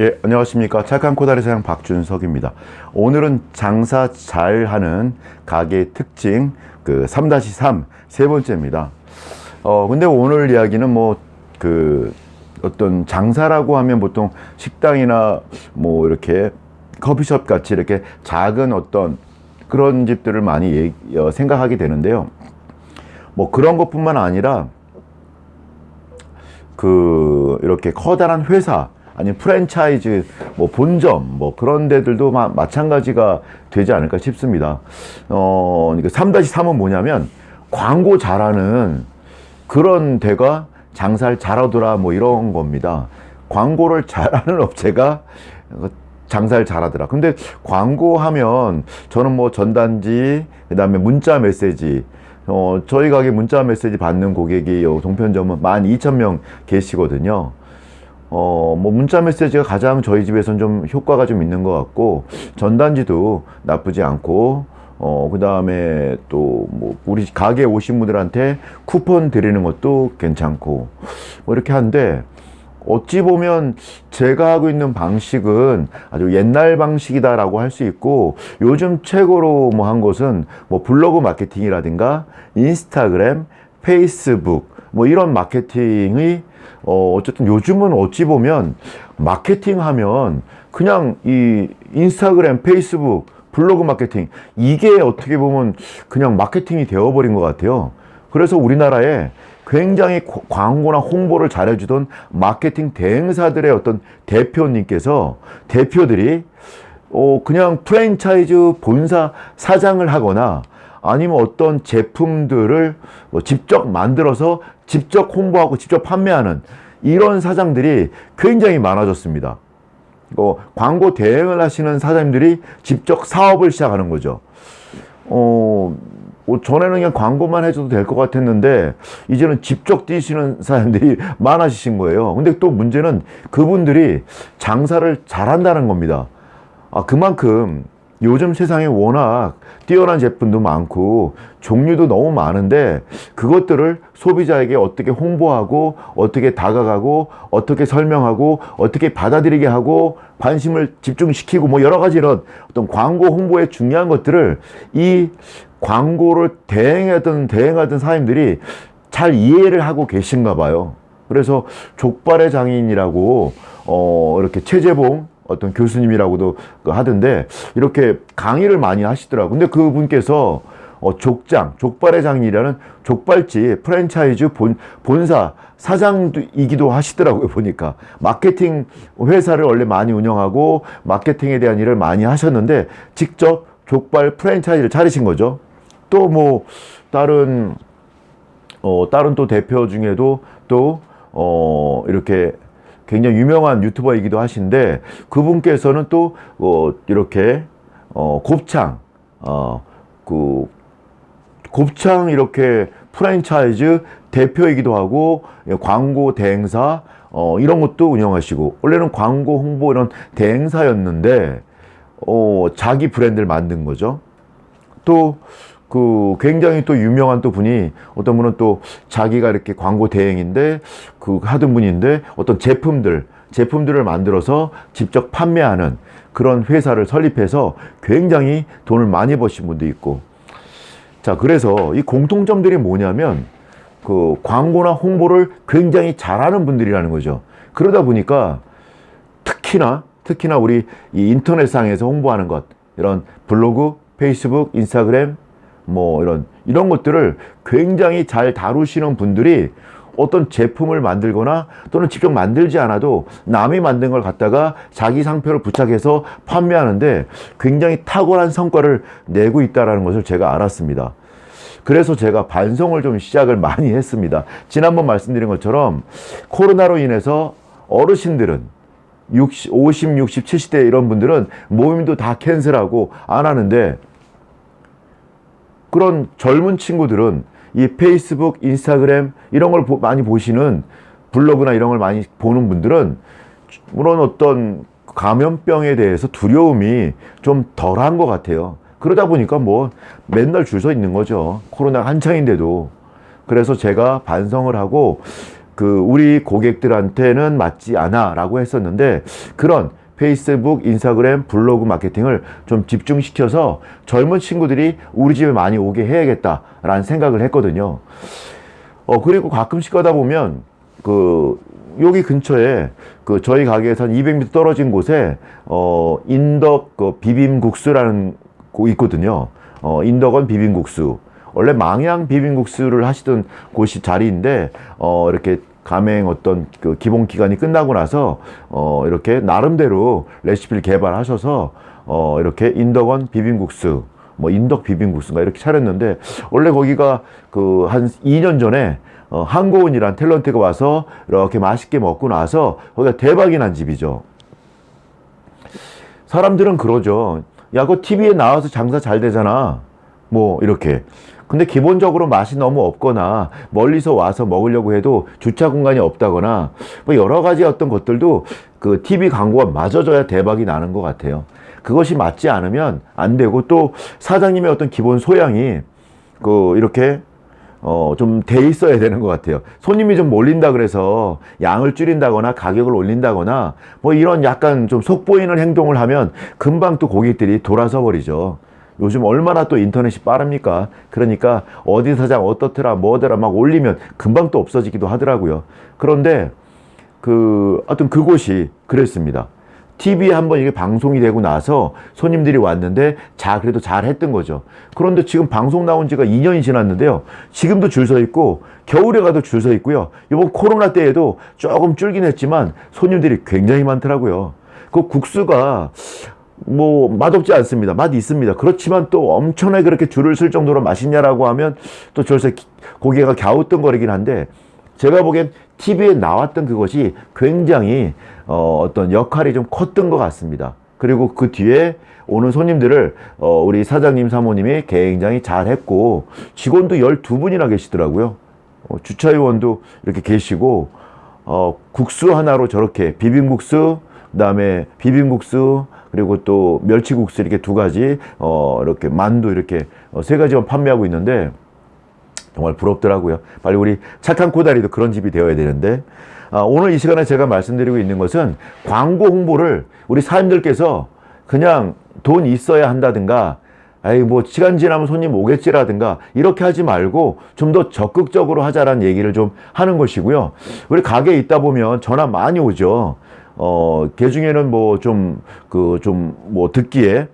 예, 안녕하십니까. 착한 코다리 사장 박준석입니다. 오늘은 장사 잘하는 가게의 특징 3-3 세 번째입니다. 근데 오늘 이야기는 어떤 장사라고 하면 보통 식당이나 이렇게 커피숍 같이 이렇게 작은 어떤 그런 집들을 많이 생각하게 되는데요. 그런 것뿐만 아니라 이렇게 커다란 회사 아니면 프랜차이즈 본점 그런 데들도 마찬가지가 되지 않을까 싶습니다. 그러니까 3-3은 뭐냐면 광고 잘하는 그런 데가 장사를 잘하더라 이런 겁니다. 광고를 잘하는 업체가 장사를 잘하더라. 근데 광고하면 저는 전단지, 그 다음에 문자 메시지, 저희 가게 문자 메시지 받는 고객이 동편점은 12,000명 계시거든요. 문자 메시지가 가장 저희 집에서는 좀 효과가 좀 있는 것 같고, 전단지도 나쁘지 않고, 그 다음에 또 우리 가게 오신 분들한테 쿠폰 드리는 것도 괜찮고, 이렇게 한데, 어찌 보면 제가 하고 있는 방식은 아주 옛날 방식이다라고 할 수 있고, 요즘 최고로 한 것은 블로그 마케팅이라든가 인스타그램, 페이스북 이런 마케팅이 어쨌든 요즘은 어찌 보면 마케팅 하면 그냥 이 인스타그램, 페이스북, 블로그 마케팅 이게 어떻게 보면 그냥 마케팅이 되어버린 것 같아요. 그래서 우리나라에 굉장히 광고나 홍보를 잘해주던 마케팅 대행사들의 어떤 대표들이 그냥 프랜차이즈 본사 사장을 하거나 아니면 어떤 제품들을 직접 만들어서 직접 홍보하고 직접 판매하는 이런 사장들이 굉장히 많아졌습니다. 광고 대행을 하시는 사장님들이 직접 사업을 시작하는 거죠. 전에는 그냥 광고만 해줘도 될 것 같았는데 이제는 직접 뛰시는 사람들이 많아지신 거예요. 근데 또 문제는 그분들이 장사를 잘한다는 겁니다. 그만큼 요즘 세상에 워낙 뛰어난 제품도 많고 종류도 너무 많은데 그것들을 소비자에게 어떻게 홍보하고 어떻게 다가가고 어떻게 설명하고 어떻게 받아들이게 하고 관심을 집중시키고 여러 가지 이런 어떤 광고 홍보에 중요한 것들을 이 광고를 대행하던 사장님들이 잘 이해를 하고 계신가 봐요. 그래서 족발의 장인이라고 이렇게 최재봉 어떤 교수님이라고도 하던데 이렇게 강의를 많이 하시더라고요. 근데 그분께서 족발의 장인이라는 족발집 프랜차이즈 본사 사장이기도 하시더라고요. 보니까 마케팅 회사를 원래 많이 운영하고 마케팅에 대한 일을 많이 하셨는데 직접 족발 프랜차이즈를 차리신 거죠. 또 다른 또 대표 중에도 또 이렇게 굉장히 유명한 유튜버이기도 하신데 그분께서는 또 이렇게 곱창 곱창 이렇게 프랜차이즈 대표이기도 하고 광고 대행사 이런 것도 운영하시고 원래는 광고 홍보 이런 대행사였는데 자기 브랜드를 만든 거죠. 또 굉장히 또 유명한 또 분이 어떤 분은 또 자기가 이렇게 광고 대행인데 하던 분인데 어떤 제품들을 만들어서 직접 판매하는 그런 회사를 설립해서 굉장히 돈을 많이 버신 분도 있고. 자, 그래서 이 공통점들이 뭐냐면 광고나 홍보를 굉장히 잘하는 분들이라는 거죠. 그러다 보니까 특히나 우리 이 인터넷상에서 홍보하는 것, 이런 블로그, 페이스북, 인스타그램 이런 것들을 굉장히 잘 다루시는 분들이 어떤 제품을 만들거나 또는 직접 만들지 않아도 남이 만든 걸 갖다가 자기 상표를 부착해서 판매하는데 굉장히 탁월한 성과를 내고 있다는 것을 제가 알았습니다. 그래서 제가 반성을 좀 시작을 많이 했습니다. 지난번 말씀드린 것처럼 코로나로 인해서 어르신들은 50, 60, 70대 이런 분들은 모임도 다 캔슬하고 안 하는데 그런 젊은 친구들은 이 페이스북, 인스타그램 이런 걸 많이 보시는 블로그나 이런 걸 많이 보는 분들은 물론 어떤 감염병에 대해서 두려움이 좀 덜한 것 같아요. 그러다 보니까 맨날 줄 서 있는 거죠. 코로나 한창인데도. 그래서 제가 반성을 하고 우리 고객들한테는 맞지 않아 라고 했었는데, 그런 페이스북, 인스타그램, 블로그 마케팅을 좀 집중시켜서 젊은 친구들이 우리 집에 많이 오게 해야겠다라는 생각을 했거든요. 그리고 가끔씩 가다 보면 여기 근처에 저희 가게에서 한 200m 떨어진 곳에 인덕 비빔국수라는 곳이 있거든요. 인덕원 비빔국수. 원래 망양 비빔국수를 하시던 곳이 자리인데, 이렇게 가맹 어떤 기본 기간이 끝나고 나서 이렇게 나름대로 레시피를 개발하셔서 이렇게 인덕원 비빔국수, 뭐 인덕 비빔국수인가 이렇게 차렸는데, 원래 거기가 한 2년 전에 한고은이란 탤런트가 와서 이렇게 맛있게 먹고 나서 거기가 대박이 난 집이죠. 사람들은 그러죠. 야, 그거 TV에 나와서 장사 잘 되잖아. 뭐 이렇게. 근데 기본적으로 맛이 너무 없거나 멀리서 와서 먹으려고 해도 주차 공간이 없다거나 뭐 여러 가지 어떤 것들도 TV 광고가 맞아줘야 대박이 나는 것 같아요. 그것이 맞지 않으면 안 되고, 또 사장님의 어떤 기본 소양이 이렇게 좀 돼 있어야 되는 것 같아요. 손님이 좀 몰린다 그래서 양을 줄인다거나 가격을 올린다거나 뭐 이런 약간 좀 속보이는 행동을 하면 금방 또 고객들이 돌아서 버리죠. 요즘 얼마나 또 인터넷이 빠릅니까? 그러니까 어디 사장 어떻더라 뭐더라 막 올리면 금방 또 없어지기도 하더라고요. 그런데 하여튼 그곳이 그랬습니다. TV에 한번 이게 방송이 되고 나서 손님들이 왔는데 그래도 잘 했던 거죠. 그런데 지금 방송 나온 지가 2년이 지났는데요. 지금도 줄 서 있고, 겨울에 가도 줄 서 있고요. 이번 코로나 때에도 조금 줄긴 했지만 손님들이 굉장히 많더라고요. 그 국수가 뭐 맛없지 않습니다. 맛 있습니다. 그렇지만 또 엄청나게 그렇게 줄을 쓸 정도로 맛있냐라고 하면 또 저기서 고개가 갸우뚱거리긴 한데, 제가 보기엔 TV에 나왔던 그것이 굉장히 어떤 역할이 좀 컸던 것 같습니다. 그리고 그 뒤에 오는 손님들을 우리 사장님 사모님이 굉장히 잘했고, 직원도 12분이나 계시더라고요. 주차요원도 이렇게 계시고, 국수 하나로 저렇게 비빔국수, 그다음에 비빔국수, 그리고 또 멸치국수 이렇게 2가지, 이렇게 만두 이렇게 3가지만 판매하고 있는데 정말 부럽더라고요. 빨리 우리 착한 코다리도 그런 집이 되어야 되는데, 오늘 이 시간에 제가 말씀드리고 있는 것은 광고 홍보를 우리 사장님들께서 그냥 돈 있어야 한다든가, 뭐 시간 지나면 손님 오겠지라든가 이렇게 하지 말고 좀 더 적극적으로 하자라는 얘기를 좀 하는 것이고요. 우리 가게에 있다 보면 전화 많이 오죠. 그 중에는 뭐 뭐 듣기에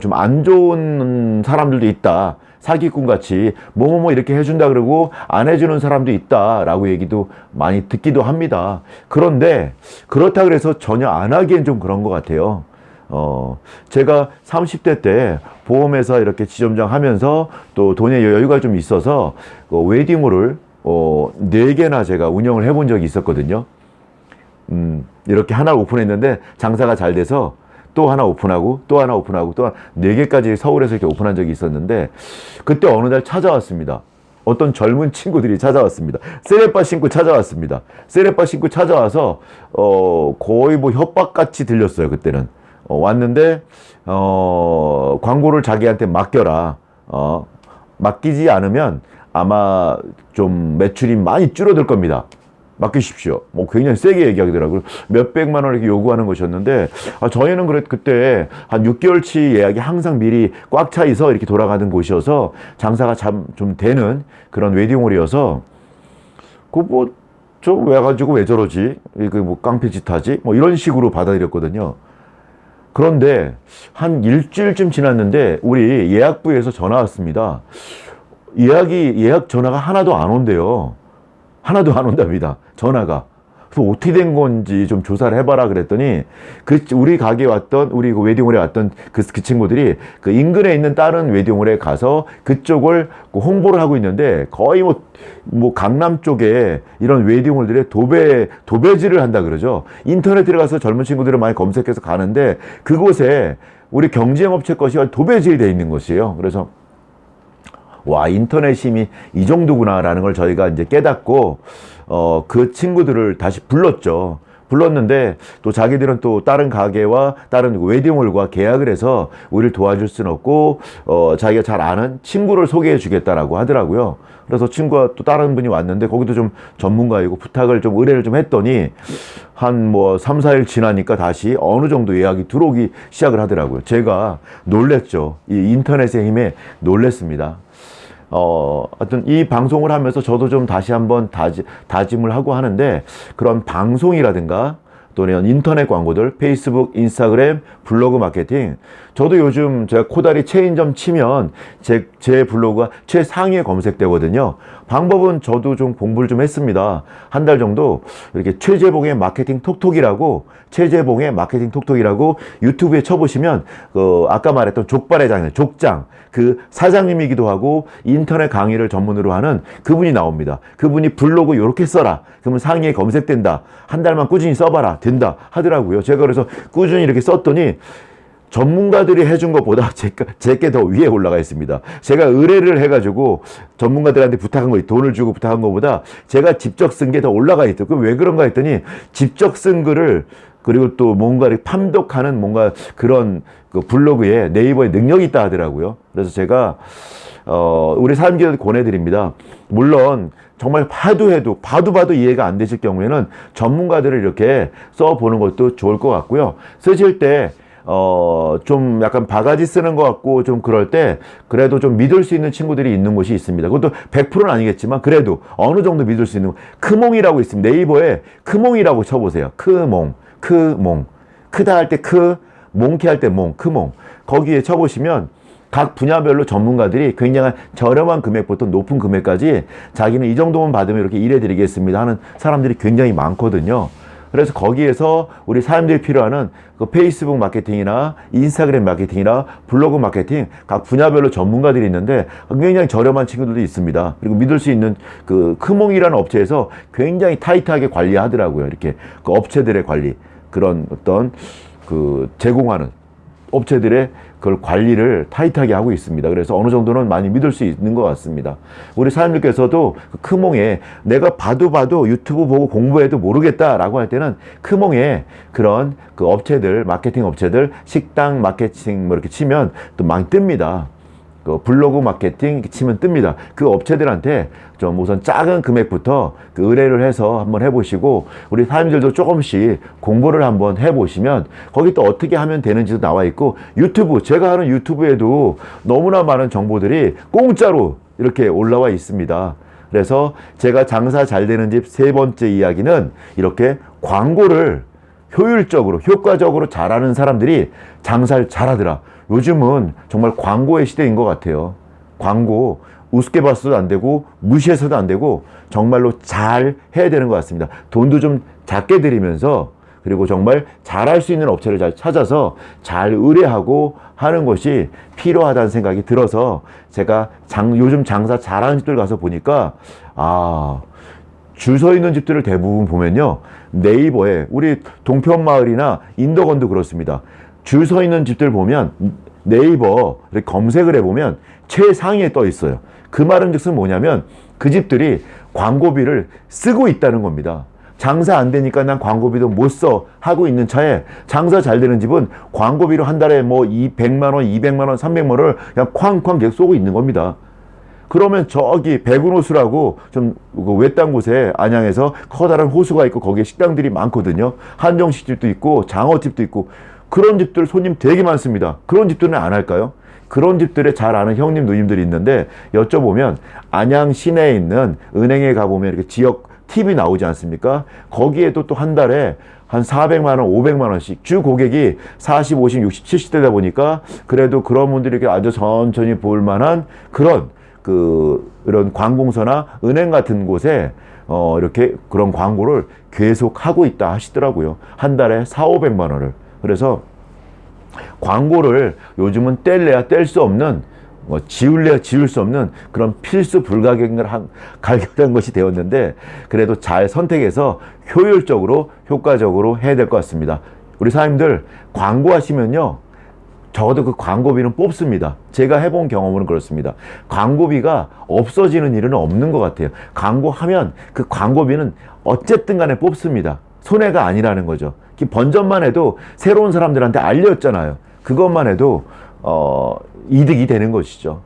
좀 안 좋은 사람들도 있다. 사기꾼 같이 뭐뭐뭐 이렇게 해준다 그러고 안 해주는 사람도 있다라고 얘기도 많이 듣기도 합니다. 그런데 그렇다 그래서 전혀 안 하기엔 좀 그런 것 같아요. 제가 30대 때 보험회사 이렇게 지점장 하면서 또 돈의 여유가 좀 있어서 웨딩홀을 4개나 제가 운영을 해본 적이 있었거든요. 이렇게 하나 오픈했는데 장사가 잘 돼서 또 하나 오픈하고 또 하나 오픈하고 또 4개까지 서울에서 이렇게 오픈한 적이 있었는데, 그때 어느 날 찾아왔습니다. 어떤 젊은 친구들이 찾아왔습니다. 세레빠 신고 찾아왔습니다. 세레빠 신고 찾아와서 거의 뭐 협박같이 들렸어요. 그때는 왔는데 광고를 자기한테 맡겨라. 맡기지 않으면 아마 좀 매출이 많이 줄어들 겁니다. 맡기십시오. 뭐 굉장히 세게 얘기하더라고요. 몇백만 원 이렇게 요구하는 것이었는데, 저희는 그때 한 6개월치 예약이 항상 미리 꽉 차 있어 이렇게 돌아가는 곳이어서 장사가 좀 되는 그런 웨딩홀이어서, 좀 왜 가지고 왜 저러지? 뭐 깡패짓 하지? 뭐 이런 식으로 받아들였거든요. 그런데 한 일주일쯤 지났는데 우리 예약부에서 전화 왔습니다. 예약 전화가 하나도 안 온대요. 하나도 안 온답니다. 전화가. 그래서 어떻게 된 건지 좀 조사를 해봐라 그랬더니, 우리 가게에 왔던, 우리 웨딩홀에 왔던 그 친구들이 인근에 있는 다른 웨딩홀에 가서 그쪽을 홍보를 하고 있는데, 거의 뭐 강남 쪽에 이런 웨딩홀들의 도배질을 한다 그러죠. 인터넷 들어가서 젊은 친구들을 많이 검색해서 가는데, 그곳에 우리 경쟁업체 것이 도배질이 돼 있는 것이에요. 그래서 와, 인터넷 힘이 이 정도구나라는 걸 저희가 이제 깨닫고, 그 친구들을 다시 불렀죠. 불렀는데 또 자기들은 또 다른 가게와 다른 웨딩홀과 계약을 해서 우리를 도와줄 수는 없고 자기가 잘 아는 친구를 소개해 주겠다라고 하더라고요. 그래서 친구가 또 다른 분이 왔는데 거기도 좀 전문가이고 부탁을 좀 의뢰를 좀 했더니 한 뭐 3, 4일 지나니까 다시 어느 정도 예약이 들어오기 시작을 하더라고요. 제가 놀랬죠. 이 인터넷의 힘에 놀랬습니다. 하여튼 이 방송을 하면서 저도 좀 다시 한번 다짐을 하고 하는데, 그런 방송이라든가 또는 인터넷 광고들, 페이스북, 인스타그램, 블로그 마케팅, 저도 요즘 제가 코다리 체인점 치면 제 블로그가 최상위에 검색되거든요. 방법은 저도 좀 공부를 좀 했습니다. 한 달 정도 이렇게 최재봉의 마케팅 톡톡이라고, 최재봉의 마케팅 톡톡이라고 유튜브에 쳐보시면 아까 말했던 족발의 장이에요. 족장, 그 사장님이기도 하고 인터넷 강의를 전문으로 하는 그분이 나옵니다. 그분이 블로그 요렇게 써라, 그러면 상위에 검색된다, 한 달만 꾸준히 써봐라, 된다 하더라고요. 제가 그래서 꾸준히 이렇게 썼더니 전문가들이 해준 것보다 제게 더 위에 올라가 있습니다. 제가 의뢰를 해가지고 전문가들한테 부탁한 거, 돈을 주고 부탁한 것보다 제가 직접 쓴 게 더 올라가 있죠. 그럼 왜 그런가 했더니 직접 쓴 글을, 그리고 또 뭔가를 판독하는 뭔가 그런 그 블로그에, 네이버에 능력이 있다 하더라고요. 그래서 제가 우리 사람들한테 권해드립니다. 물론 정말 봐도 이해가 안 되실 경우에는 전문가들을 이렇게 써보는 것도 좋을 것 같고요. 쓰실 때 좀 약간 바가지 쓰는 것 같고 좀 그럴 때 그래도 좀 믿을 수 있는 친구들이 있는 곳이 있습니다. 그것도 100%는 아니겠지만 그래도 어느 정도 믿을 수 있는, 크몽이라고 있습니다. 네이버에 크몽이라고 쳐보세요. 크몽. 크다 할 때 몽키 할 때 크몽. 거기에 쳐보시면 각 분야별로 전문가들이 굉장한 저렴한 금액부터 높은 금액까지 자기는 이 정도만 받으면 이렇게 일해드리겠습니다 하는 사람들이 굉장히 많거든요. 그래서 거기에서 우리 사람들이 필요하는 그 페이스북 마케팅이나 인스타그램 마케팅이나 블로그 마케팅, 각 분야별로 전문가들이 있는데 굉장히 저렴한 친구들도 있습니다. 그리고 믿을 수 있는 그 크몽이라는 업체에서 굉장히 타이트하게 관리하더라고요. 이렇게 그 업체들의 관리, 그런 어떤 그 제공하는 업체들의 그걸 관리를 타이트하게 하고 있습니다. 그래서 어느 정도는 많이 믿을 수 있는 것 같습니다. 우리 사장님께서도 그 크몽에 내가 봐도 유튜브 보고 공부해도 모르겠다라고 할 때는 크몽에 그런 그 업체들, 마케팅 업체들, 식당 마케팅 뭐 이렇게 치면 또 많이 뜹니다. 그 블로그 마케팅 치면 뜹니다. 그 업체들한테 좀 우선 작은 금액부터 그 의뢰를 해서 한번 해보시고, 우리 사람들도 조금씩 공부를 한번 해보시면 거기 또 어떻게 하면 되는지도 나와 있고, 유튜브, 제가 하는 유튜브에도 너무나 많은 정보들이 공짜로 이렇게 올라와 있습니다. 그래서 제가 장사 잘 되는 집 세 번째 이야기는, 이렇게 광고를 효율적으로, 효과적으로 잘하는 사람들이 장사를 잘하더라. 요즘은 정말 광고의 시대인 것 같아요. 광고 우습게 봐서도 안 되고 무시해서도 안 되고 정말로 잘 해야 되는 것 같습니다. 돈도 좀 작게 들이면서, 그리고 정말 잘할 수 있는 업체를 잘 찾아서 잘 의뢰하고 하는 것이 필요하다는 생각이 들어서, 제가 요즘 장사 잘하는 집들 가서 보니까 줄 서 있는 집들을 대부분 보면요, 네이버에, 우리 동편마을이나 인덕원도 그렇습니다. 줄 서 있는 집들 보면 네이버 이렇게 검색을 해보면 최상위에 떠 있어요. 그 말은 즉슨 뭐냐면 그 집들이 광고비를 쓰고 있다는 겁니다. 장사 안 되니까 난 광고비도 못 써 하고 있는 차에, 장사 잘 되는 집은 광고비로 한 달에 뭐 100만 원, 200만 원, 300만 원을 그냥 쾅쾅 계속 쏘고 있는 겁니다. 그러면 저기 백운호수라고 좀 외딴 곳에 안양에서 커다란 호수가 있고 거기에 식당들이 많거든요. 한정식집도 있고 장어집도 있고, 그런 집들 손님 되게 많습니다. 그런 집들은 안 할까요? 그런 집들에 잘 아는 형님 누님들이 있는데 여쭤보면, 안양 시내에 있는 은행에 가보면 이렇게 지역 팁이 나오지 않습니까? 거기에도 또 한 달에 한 400만 원, 500만 원씩, 주 고객이 40, 50, 60, 70대다 보니까 그래도 그런 분들이 이렇게 아주 천천히 볼 만한 그런 이런 관공서나 은행 같은 곳에 이렇게 그런 광고를 계속 하고 있다 하시더라고요. 한 달에 4, 500만 원을. 그래서 광고를 요즘은 뗄래야 뗄 수 없는, 지울래야 지울 수 없는 그런 필수 불가결한 것이 되었는데, 그래도 잘 선택해서 효율적으로, 효과적으로 해야 될 것 같습니다. 우리 사장님들 광고하시면요, 적어도 그 광고비는 뽑습니다. 제가 해본 경험은 그렇습니다. 광고비가 없어지는 일은 없는 것 같아요. 광고하면 그 광고비는 어쨌든 간에 뽑습니다. 손해가 아니라는 거죠. 번점만 해도 새로운 사람들한테 알렸잖아요. 그것만 해도 이득이 되는 것이죠.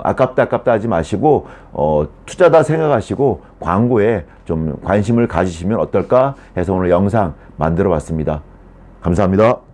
아깝다 하지 마시고 투자다 생각하시고 광고에 좀 관심을 가지시면 어떨까 해서 오늘 영상 만들어 봤습니다. 감사합니다.